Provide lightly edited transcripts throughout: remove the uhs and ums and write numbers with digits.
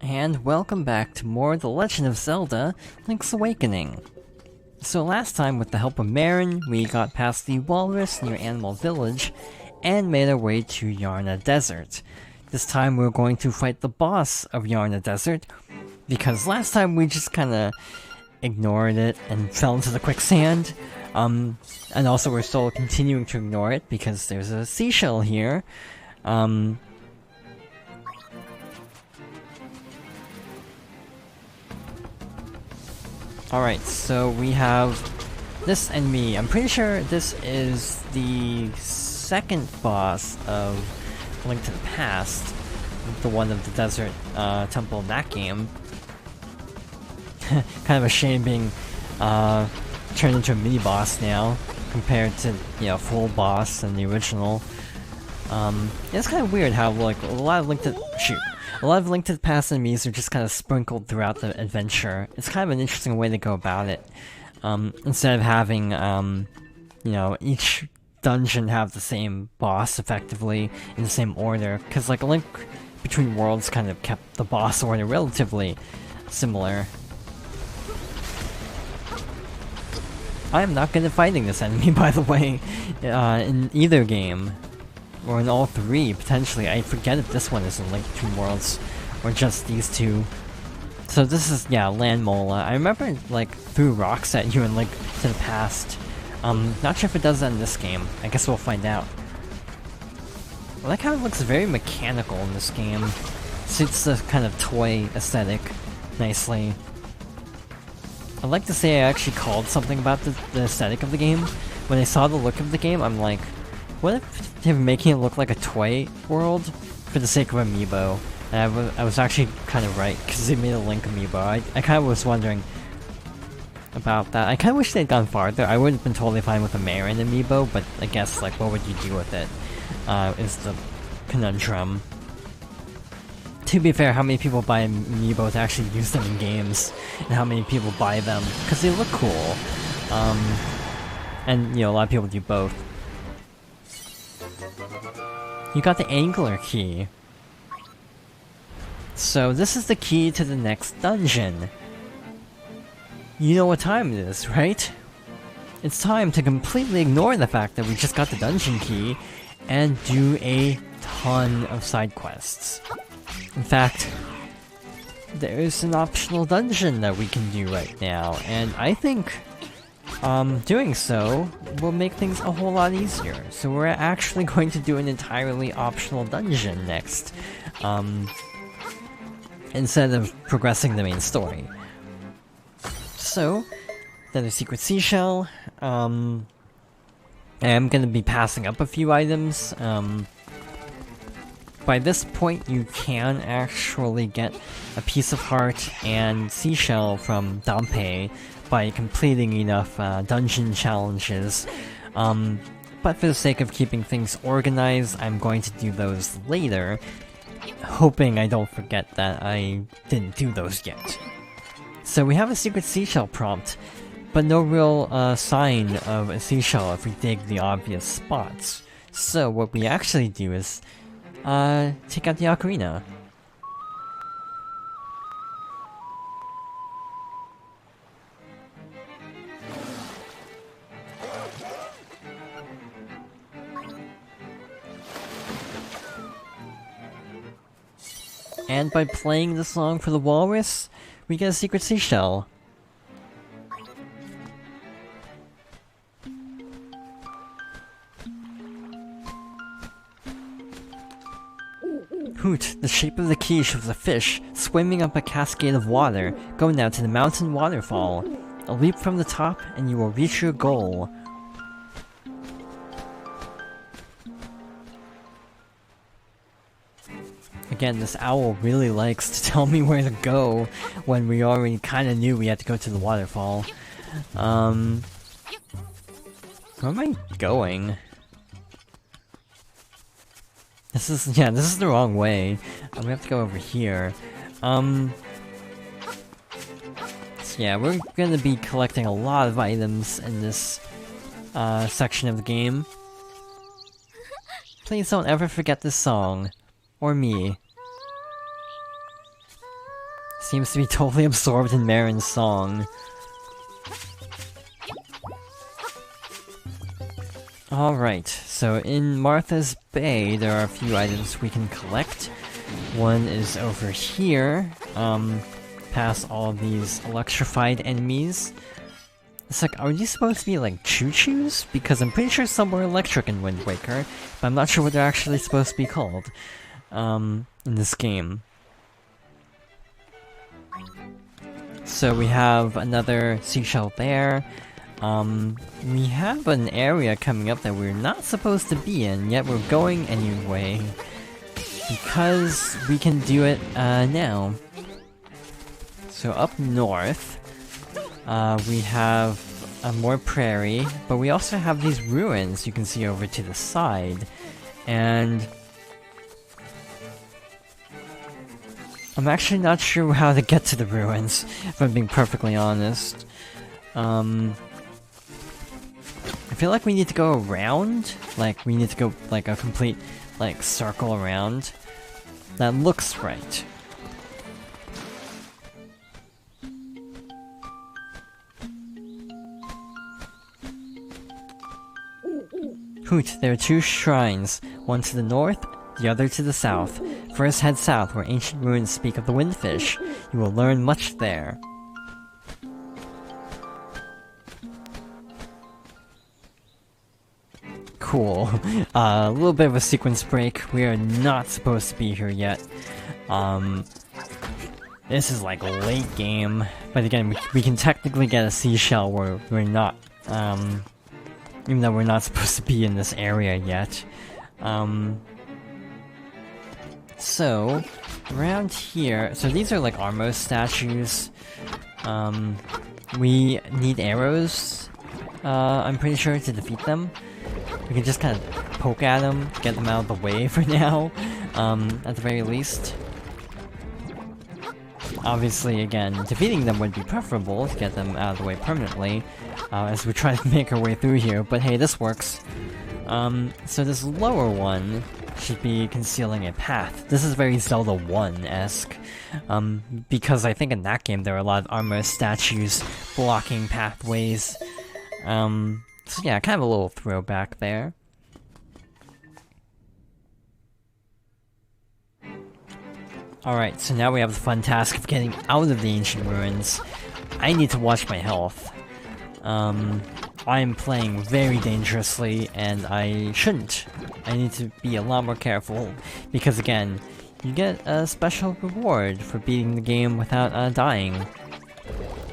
And welcome back to more The Legend of Zelda: Link's Awakening. So last time, with the help of Marin, we got past the walrus near Animal Village, and made our way to Yarna Desert. This time we're going to fight the boss of Yarna Desert, because last time we just kinda ignored it and fell into the quicksand. And also we're still continuing to ignore it, because there's a seashell here. Alright, so we have this enemy. I'm pretty sure this is the second boss of Link to the Past, the one of the desert temple in that game. Kind of a shame being turned into a mini-boss now, compared to, you know, full boss in the original. It's kind of weird how, like, a lot of Link to the Past enemies are just kind of sprinkled throughout the adventure. It's kind of an interesting way to go about it. Instead of having, you know, each dungeon have the same boss, effectively, in the same order. Because, like, Link Between Worlds kind of kept the boss order relatively similar. I am not good at fighting this enemy, by the way, in either game. Or in all three, potentially. I forget if this one is in Link Between Worlds, or just these two. So this is, yeah, Land Mola. I remember it, like, threw rocks at you in Link to the Past. Not sure if it does that in this game. I guess we'll find out. I like how it looks very mechanical in this game. Suits the kind of toy aesthetic nicely. I'd like to say I actually called something about the aesthetic of the game. When I saw the look of the game, I'm like, what if they're making it look like a toy world for the sake of amiibo? And I was actually kind of right, because they made a Link amiibo. I kind of was wondering about that. I kind of wish they'd gone farther. I would have been totally fine with a Marin amiibo, but I guess, like, what would you do with it? Is the conundrum. To be fair, how many people buy amiibo to actually use them in games? And how many people buy them because they look cool? And, you know, a lot of people do both. You got the Angler Key. So this is the key to the next dungeon. You know what time it is, right? It's time to completely ignore the fact that we just got the dungeon key and do a ton of side quests. In fact, there's an optional dungeon that we can do right now, and I think doing so will make things a whole lot easier. So we're actually going to do an entirely optional dungeon next, instead of progressing the main story. So, then a secret seashell. I am gonna be passing up a few items. By this point, you can actually get a piece of heart and seashell from Dampé by completing enough dungeon challenges. But for the sake of keeping things organized, I'm going to do those later, hoping I don't forget that I didn't do those yet. So we have a secret seashell prompt, but no real sign of a seashell if we dig the obvious spots. So what we actually do is take out the ocarina. And by playing the song for the walrus, we get a secret seashell. Hoot, the shape of the key shows a fish swimming up a cascade of water, going down to the mountain waterfall. A leap from the top, and you will reach your goal. Again, this owl really likes to tell me where to go when we already kinda knew we had to go to the waterfall. Where am I going? This is the wrong way. We have to go over here. So yeah, we're gonna be collecting a lot of items in this section of the game. Please don't ever forget this song. Or me. Seems to be totally absorbed in Marin's song. Alright, so in Martha's Bay, there are a few items we can collect. One is over here, past all of these electrified enemies. It's like, are these supposed to be like choo-choos? Because I'm pretty sure some were electric in Wind Waker, but I'm not sure what they're actually supposed to be called, in this game. So we have another seashell there. We have an area coming up that we're not supposed to be in, yet we're going anyway. Because we can do it, now. So up north, we have more prairie, but we also have these ruins you can see over to the side. And I'm actually not sure how to get to the ruins, if I'm being perfectly honest. I feel like we need to go around, like we need to go like a complete like circle around. That looks right. Hoot, there are two shrines, one to the north, the other to the south. First head south, where ancient ruins speak of the windfish. You will learn much there. Cool. A little bit of a sequence break. We are not supposed to be here yet. This is like late game, but again, we can technically get a seashell where we're not, even though we're not supposed to be in this area yet. So, around here, so these are like Armos statues. We need arrows, I'm pretty sure, to defeat them. We can just kind of poke at them, get them out of the way for now, at the very least. Obviously, again, defeating them would be preferable to get them out of the way permanently, as we try to make our way through here, but hey, this works. So this lower one should be concealing a path. This is very Zelda 1-esque, because I think in that game there are a lot of armor statues blocking pathways. So yeah, kind of a little throwback there. Alright, so now we have the fun task of getting out of the ancient ruins. I need to watch my health. I am playing very dangerously, and I shouldn't. I need to be a lot more careful, because again, you get a special reward for beating the game without dying.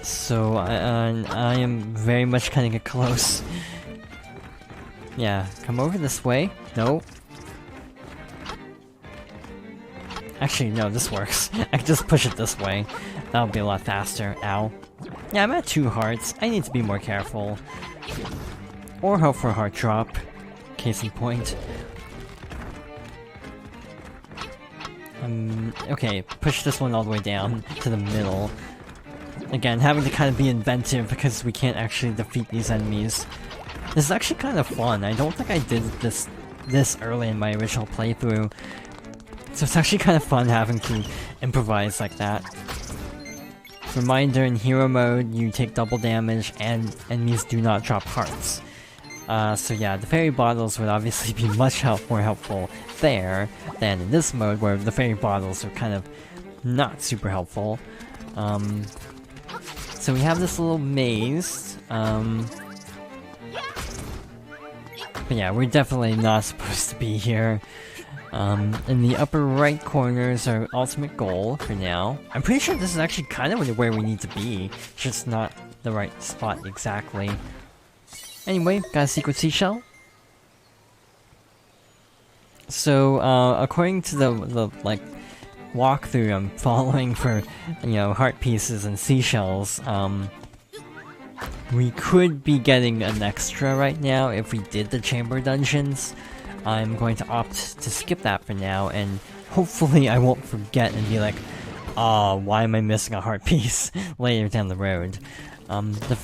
So I am very much cutting it close. Yeah, come over this way. No. Actually, no, this works. I can just push it this way. That'll be a lot faster. Ow. Yeah, I'm at 2 hearts. I need to be more careful. Or hope for a heart drop. Case in point. Okay, push this one all the way down to the middle. Again, having to kind of be inventive because we can't actually defeat these enemies. This is actually kind of fun. I don't think I did this early in my original playthrough. So it's actually kind of fun having to improvise like that. Reminder, in hero mode, you take double damage and enemies do not drop hearts. So yeah, the fairy bottles would obviously be much more helpful there than in this mode, where the fairy bottles are kind of not super helpful. So we have this little maze, but yeah, we're definitely not supposed to be here. In the upper right corner is our ultimate goal for now. I'm pretty sure this is actually kind of where we need to be, just not the right spot exactly. Anyway, got a secret seashell. So, according to the like, walkthrough I'm following for, you know, heart pieces and seashells, we could be getting an extra right now if we did the chamber dungeons. I'm going to opt to skip that for now, and hopefully I won't forget and be like, "Ah, why am I missing a heart piece?" later down the road.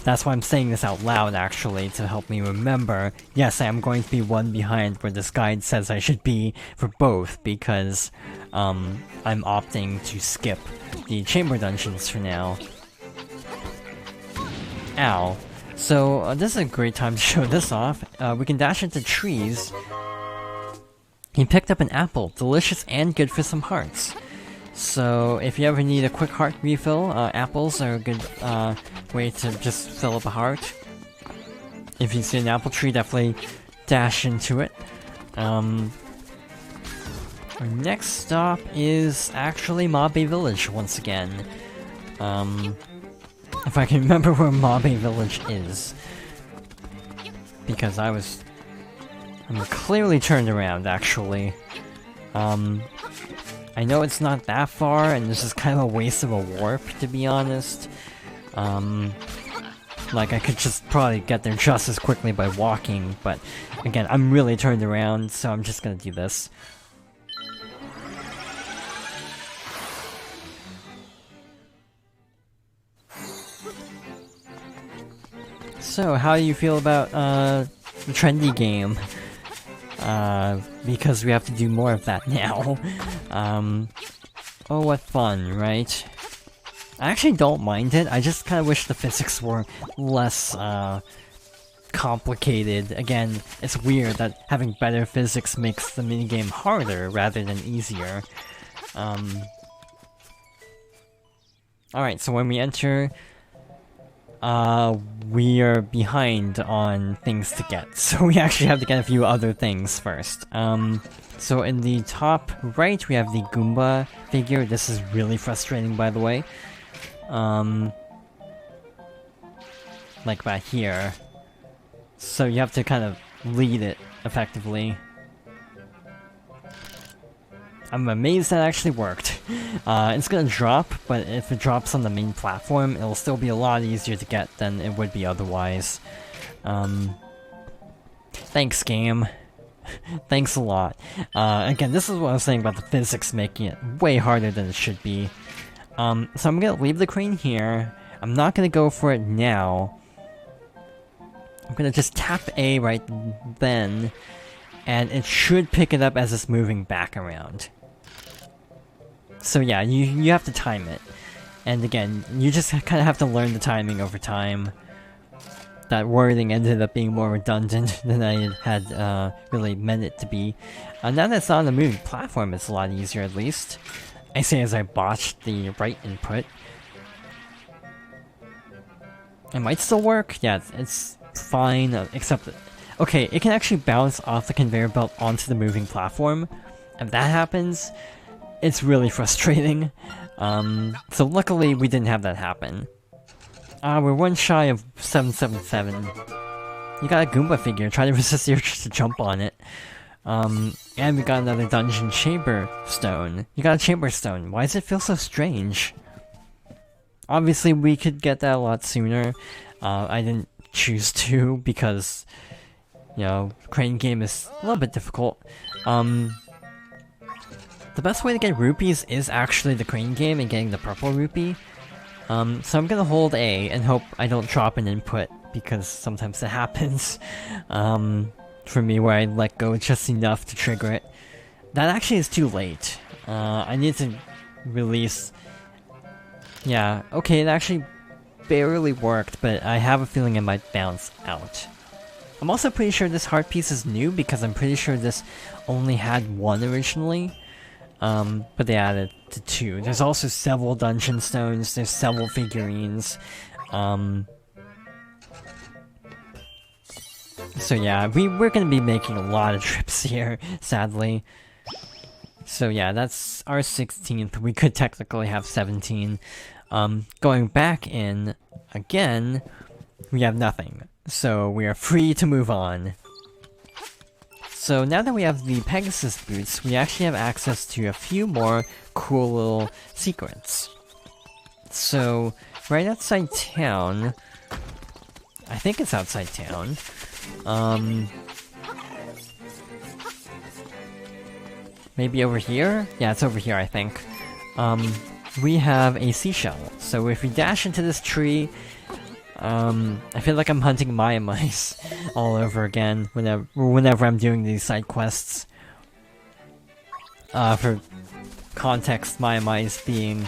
That's why I'm saying this out loud, actually, to help me remember, yes, I am going to be one behind where this guide says I should be for both, because I'm opting to skip the chamber dungeons for now. Ow. So, this is a great time to show this off. We can dash into trees. He picked up an apple, delicious and good for some hearts. So, if you ever need a quick heart refill, apples are a good way to just fill up a heart. If you see an apple tree, definitely dash into it. Our next stop is actually Mabe Village once again. If I can remember where Mabe Village is. Because I'm clearly turned around, actually. I know it's not that far, and this is kind of a waste of a warp, to be honest. Like, I could just probably get there just as quickly by walking, but again, I'm really turned around, so I'm just gonna do this. So, how do you feel about, the trendy game? Because we have to do more of that now. Oh, what fun, right? I actually don't mind it, I just kinda wish the physics were less, complicated. Again, it's weird that having better physics makes the minigame harder rather than easier. Alright, so when we enter, we are behind on things to get, so we actually have to get a few other things first. So in the top right, we have the Goomba figure. This is really frustrating, by the way. Like back here. So you have to kind of lead it effectively. I'm amazed that actually worked. It's gonna drop, but if it drops on the main platform, it'll still be a lot easier to get than it would be otherwise. Thanks, game. Thanks a lot. Again, this is what I was saying about the physics making it way harder than it should be. So I'm gonna leave the crane here. I'm not gonna go for it now. I'm gonna just tap A right then, and it should pick it up as it's moving back around. So yeah, you have to time it. And again, you just kind of have to learn the timing over time. That wording ended up being more redundant than I had really meant it to be. Now that it's on the moving platform, it's a lot easier at least. I say as I botched the right input. It might still work? Yeah, it's fine, except that... Okay, it can actually bounce off the conveyor belt onto the moving platform. If that happens, it's really frustrating. So luckily we didn't have that happen. We're one shy of 777. You got a Goomba figure, try to resist the urge to jump on it. And we got another dungeon chamber stone. You got a chamber stone. Why does it feel so strange? Obviously we could get that a lot sooner. I didn't choose to because, you know, crane game is a little bit difficult. The best way to get rupees is actually the crane game and getting the purple rupee. So I'm gonna hold A and hope I don't drop an input, because sometimes that happens for me where I let go just enough to trigger it. That actually is too late. I need to release... Yeah, okay, it actually barely worked, but I have a feeling it might bounce out. I'm also pretty sure this heart piece is new, because I'm pretty sure this only had one originally. But they added to 2. There's also several dungeon stones, there's several figurines. So yeah, we're gonna be making a lot of trips here, sadly. So yeah, that's our 16th, we could technically have 17. Going back in, again, we have nothing. So we are free to move on. So now that we have the Pegasus boots, we actually have access to a few more cool little secrets. So, right outside town... I think it's outside town. Maybe over here? Yeah, it's over here, I think. We have a seashell. So if we dash into this tree... I feel like I'm hunting Maya Mice all over again whenever I'm doing these side quests. For context, Maya Mice being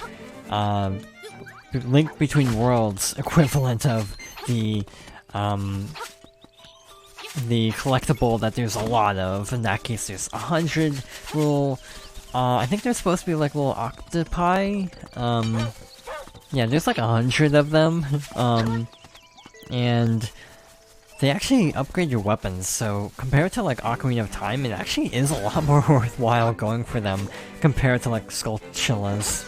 Link Between Worlds equivalent of the collectible that there's a lot of. In that case, there's 100 little, I think there's supposed to be like little octopi. Yeah, there's like 100 of them. And they actually upgrade your weapons, so compared to like Ocarina of Time, it actually is a lot more worthwhile going for them compared to like Skulltulas.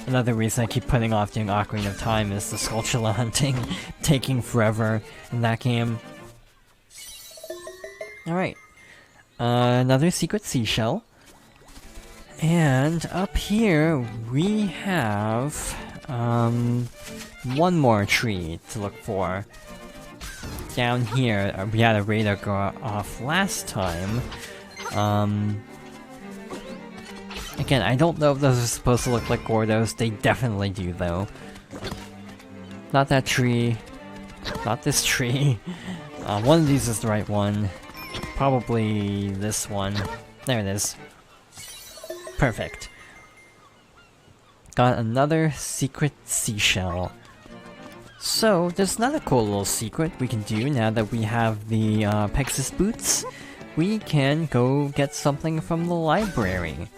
Another reason I keep putting off doing Ocarina of Time is the Skulltula hunting taking forever in that game. Alright. Another secret seashell. And up here we have one more tree to look for. Down here, we had a radar go off last time. Again, I don't know if those are supposed to look like Gordos. They definitely do, though. Not that tree. Not this tree. One of these is the right one. Probably this one. There it is. Perfect. Got another secret seashell. So, there's another cool little secret we can do now that we have the Pegasus boots. We can go get something from the library.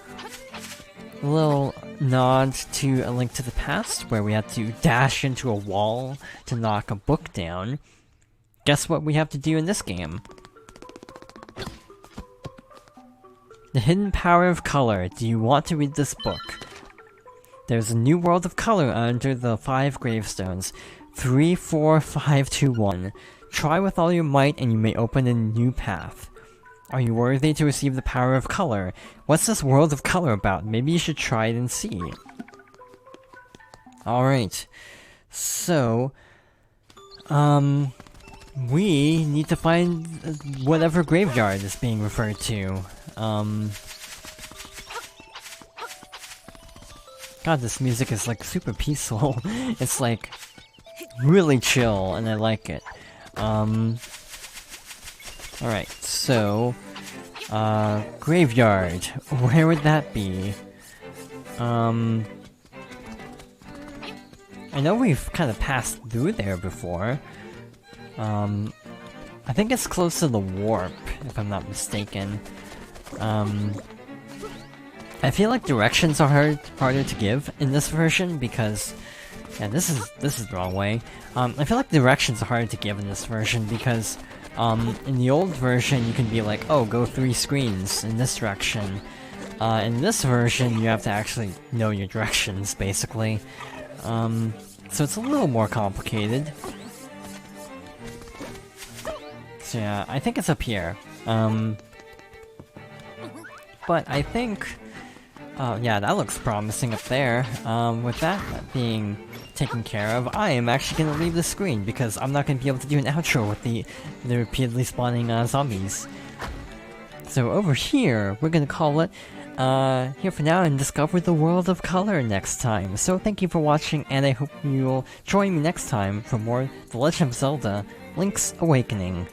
A little nod to A Link to the Past, where we had to dash into a wall to knock a book down. Guess what we have to do in this game? The Hidden Power of Color. Do you want to read this book? There's a new world of color under the 5 gravestones. 3, 4, 5, 2, 1. Try with all your might and you may open a new path. Are you worthy to receive the power of color? What's this world of color about? Maybe you should try it and see. Alright. So, we need to find whatever graveyard is being referred to. God, this music is like super peaceful. It's like really chill, and I like it. Alright, so... graveyard. Where would that be? I know we've kind of passed through there before. I think it's close to the warp, if I'm not mistaken. I feel like directions are harder to give in this version because... Yeah, this is the wrong way. I feel like directions are harder to give in this version because in the old version you can be like, oh, go 3 screens in this direction. In this version you have to actually know your directions, basically. So it's a little more complicated. So yeah, I think it's up here. But I think... yeah, that looks promising up there. With that being taken care of, I am actually gonna leave the screen because I'm not gonna be able to do an outro with the repeatedly spawning zombies. So over here, we're gonna call it here for now and discover the world of color next time. So thank you for watching, and I hope you'll join me next time for more The Legend of Zelda: Link's Awakening.